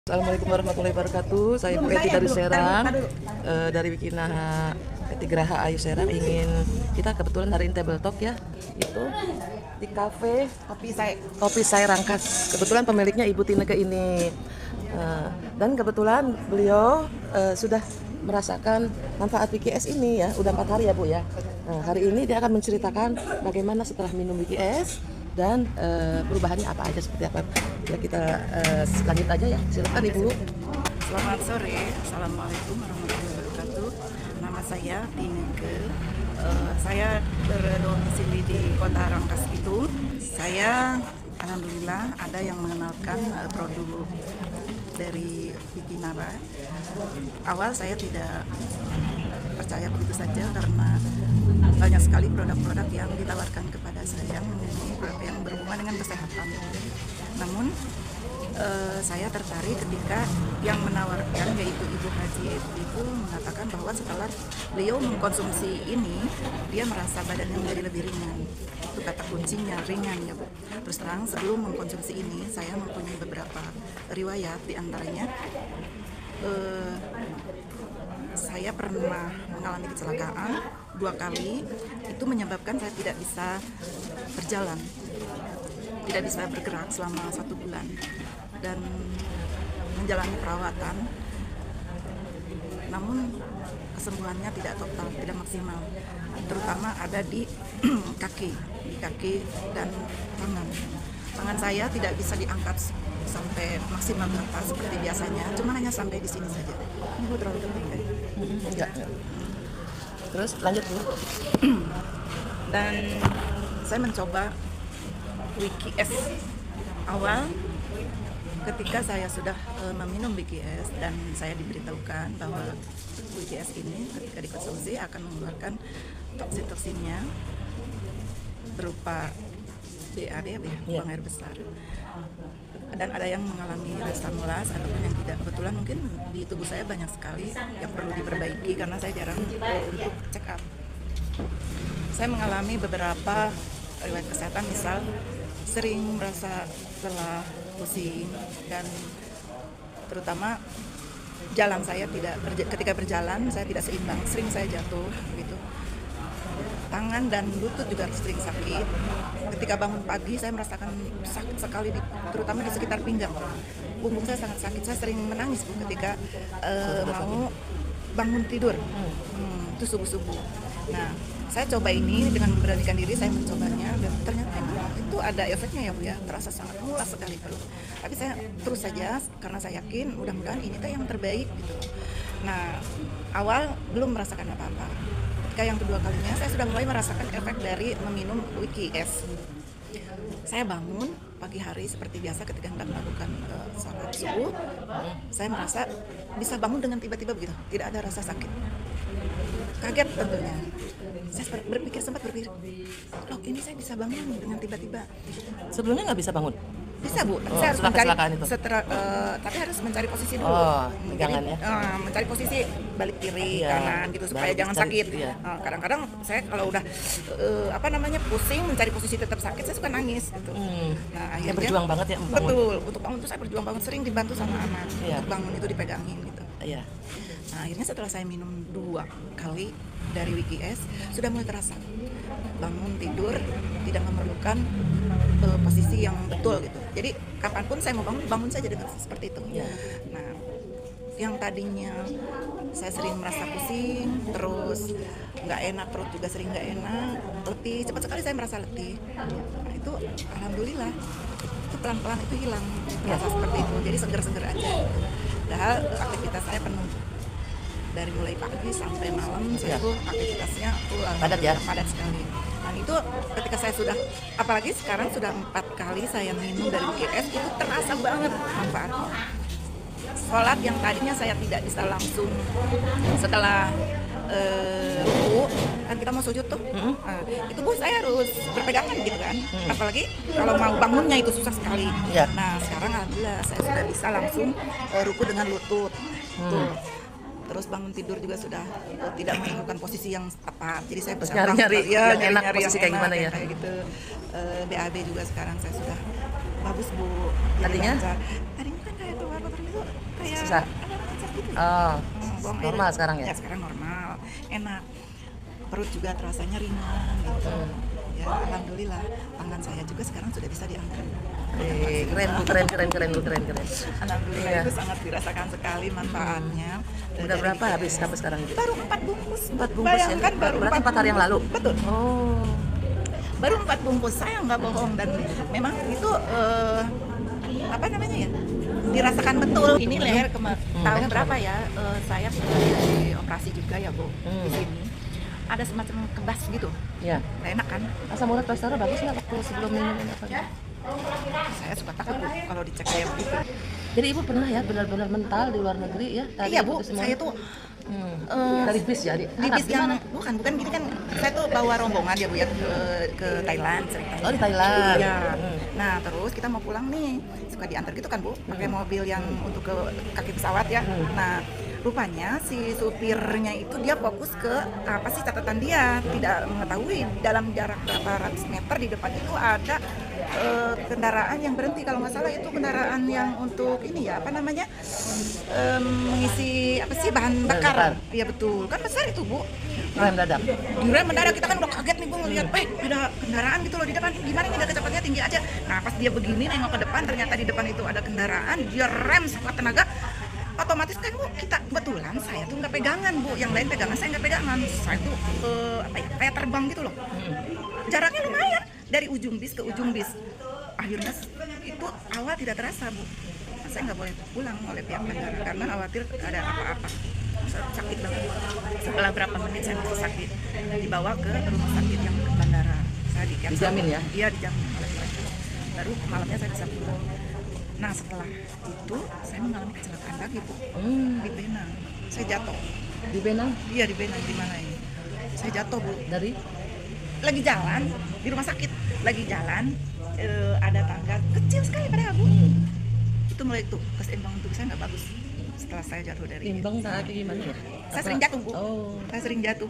Assalamualaikum warahmatullahi wabarakatuh. Saya Bu Eti dari Serang, dari Wikinaha Etigraha Ayu Serang. Kita kebetulan hari ini table talk ya, itu di kafe Kopi Saya Rangkas. Kebetulan pemiliknya Ibu Tineke ini, dan kebetulan beliau sudah merasakan manfaat WKS ini ya, udah 4 hari ya Bu ya. Hari ini dia akan menceritakan bagaimana setelah minum WKS dan perubahannya apa aja, seperti apa. Ya, kita lanjut aja ya, silakan Ibu. Selamat sore, Assalamualaikum warahmatullahi wabarakatuh. Nama saya Tineke. Saya berdomisili di Kota Rangkas itu. Saya alhamdulillah ada yang mengenalkan produk dari Wikinaha. Awal saya tidak percaya begitu saja karena banyak sekali produk-produk yang ditawarkan kepada saya yang berhubungan dengan kesehatan. Namun saya tertarik ketika yang menawarkan, yaitu Ibu Haji itu mengatakan bahwa setelah beliau mengkonsumsi ini, dia merasa badannya menjadi lebih ringan. Itu kata kuncinya, ringan ya Bu. Terus terang sebelum mengkonsumsi ini, saya mempunyai beberapa riwayat, diantaranya saya pernah mengalami kecelakaan 2 kali. Itu menyebabkan saya tidak bisa berjalan, tidak bisa bergerak selama 1 bulan dan menjalani perawatan. Namun kesembuhannya tidak total, tidak maksimal, terutama ada di kaki dan tangan. Tangan saya tidak bisa diangkat sampai maksimal ke atas seperti biasanya, cuma hanya sampai di sini saja. Ini terlalu penting kan? Enggak. Terus lanjut Bu. Dan saya mencoba WKS awal ketika saya sudah meminum WKS, dan saya diberitahukan bahwa WKS ini ketika dikonsumsi akan mengeluarkan toksin-toksinnya berupa BAB, buang air besar, dan ada yang mengalami restamulas ataupun yang tidak. Kebetulan mungkin di tubuh saya banyak sekali yang perlu diperbaiki karena saya jarang untuk check up. Saya mengalami beberapa riwayat kesehatan, misal sering merasa lelah, pusing, dan terutama jalan saya ketika berjalan saya tidak seimbang, sering saya jatuh gitu. Tangan dan lutut juga sering sakit. Ketika bangun pagi saya merasakan sakit sekali, terutama di sekitar pinggang. Punggung saya sangat sakit. Saya sering menangis Bu ketika mau bangun tidur. Itu subuh-subuh. Nah, saya coba ini dengan memberanikan diri, saya mencobanya dan ternyata itu ada efeknya ya Bu ya. Terasa sangat puas sekali perut. Tapi saya terus saja karena saya yakin mudah-mudahan ini yang terbaik gitu. Nah, awal belum merasakan apa-apa. Ketika yang kedua kalinya saya sudah mulai merasakan efek dari meminum WKS. Saya bangun pagi hari seperti biasa ketika hendak melakukan sholat subuh, saya merasa bisa bangun dengan tiba-tiba begitu, tidak ada rasa sakit. Kaget tentunya. Saya sempat berpikir, loh ini saya bisa bangun dengan tiba-tiba. Sebelumnya nggak bisa bangun? Bisa Bu, saya harus tapi harus mencari posisi dulu. Pegangan ya. Mencari posisi balik kiri, kanan gitu supaya jangan sakit. Iya. Kadang-kadang saya kalau udah pusing mencari posisi tetap sakit, saya suka nangis gitu. Nah, akhirnya berjuang banget ya membangun. Betul, untuk bangun itu saya berjuang banget, sering dibantu sama anak. Iya. Untuk bangun itu dipegangin gitu. Iya. Nah, akhirnya setelah saya minum 2 kali dari WKS, sudah mulai terasa bangun tidur tidak memerlukan posisi yang betul gitu. Jadi kapanpun saya mau bangun saja dengan seperti itu. Ya. Nah, yang tadinya saya sering merasa pusing, terus nggak enak, perut juga sering nggak enak, letih, cepat sekali saya merasa letih. Nah, itu alhamdulillah itu pelan-pelan itu hilang rasa seperti itu. Jadi seger-seger aja. Padahal aktivitas saya penuh dari mulai pagi sampai malam. Saya tuh aktivitasnya padat ya, padat sekali. Dan itu ketika saya sudah, apalagi sekarang sudah 4 kali saya minum dari WKS, itu terasa banget manfaatnya. Sholat yang tadinya saya tidak bisa langsung setelah ruku, kan kita mau sujud tuh, itu Bu saya harus berpegangan gitu kan, apalagi kalau mau bangunnya itu susah sekali. Nah sekarang alhamdulillah saya sudah bisa langsung ruku dengan lutut. Tuh. Terus bangun tidur juga sudah tidak menemukan posisi yang tepat, jadi saya bisa nyari yang enak, posisi kayak gimana ya, kayak gitu. BAB juga sekarang saya sudah bagus Bu. Tadinya kan kayak keluar itu kayak Sisa. ada lancar gitu. Oh, Buang air. normal sekarang ya? Ya sekarang normal, enak. Perut juga terasanya ringan gitu. Ya alhamdulillah, tangan saya juga sekarang sudah bisa diangkat. Keren Bu, keren. Alhamdulillah Iya. itu sangat dirasakan sekali manfaatnya. Udah berapa habis sampai sekarang? Baru 4 bungkus. 4 bungkus ya? Bayangkan baru Berarti 4 hari yang lalu? Betul. Oh. Baru 4 bungkus, saya nggak bohong, dan memang itu apa namanya ya, dirasakan betul. Ini leher tahun berapa ya, saya di operasi juga ya Bu. Di sini ada semacam kebas gitu, Ya. nggak enak kan. Asam urat kolesterol bagus nggak waktu sebelum minum ini apa? Saya suka takut Bu kalau dicek kayak begitu. Jadi ibu pernah ya benar-benar mental di luar negeri ya? Tadi Iya ibu Bu, ke semua- saya tuh dari bis ya? di bis yang bukan gini kan, saya tuh bawa rombongan ya Bu ya, ke Thailand ceritanya. Oh di Thailand. Iya. Nah terus kita mau pulang nih, suka diantar gitu kan Bu, pakai mobil yang untuk ke kaki pesawat ya. Nah rupanya si supirnya itu dia fokus ke apa sih catatan dia, tidak mengetahui dalam jarak berapa ratus meter di depan itu ada kendaraan yang berhenti, kalau nggak salah itu kendaraan yang untuk ini ya apa namanya, mengisi apa sih bahan Bahan bakar. bakar. Iya betul, kan besar itu Bu. Rem dadak. Direm mendadak, kita kan udah kaget nih Bu ngeliat, ada kendaraan gitu loh di depan, gimana ini, ada kecepatannya tinggi aja. Nah pas dia begini nengok ke depan, ternyata di depan itu ada kendaraan, dia rem sekuat tenaga. Otomatis kan Bu, kita kebetulan saya tuh nggak pegangan Bu, yang lain pegangan, saya nggak pegangan. Saya tuh apa ya, kayak terbang gitu loh. Jaraknya lumayan dari ujung bis ke ujung bis. Akhirnya itu awal tidak terasa Bu. Saya nggak boleh pulang oleh pihak bandara karena khawatir ada apa-apa. Sakit banget. Setelah berapa menit saya masih sakit, dibawa ke rumah sakit yang dekat bandara. Saya Dijamin ya? Iya dijamin oleh mereka. Baru malamnya saya bisa pulang. Nah setelah itu saya mengalami kecelakaan lagi Bu, di Benang. Saya jatuh. Di Benang Iya di Benang, di mana ini? Saya jatuh Bu. dari Lagi jalan di rumah sakit, lagi jalan, ada tangga kecil sekali padahal Bu. Itu mulai tuh keseimbangan tubuh saya nggak bagus setelah saya jatuh dari. timbang tak kayak gimana ya? Saya sering jatuh Bu. Oh. Saya sering jatuh.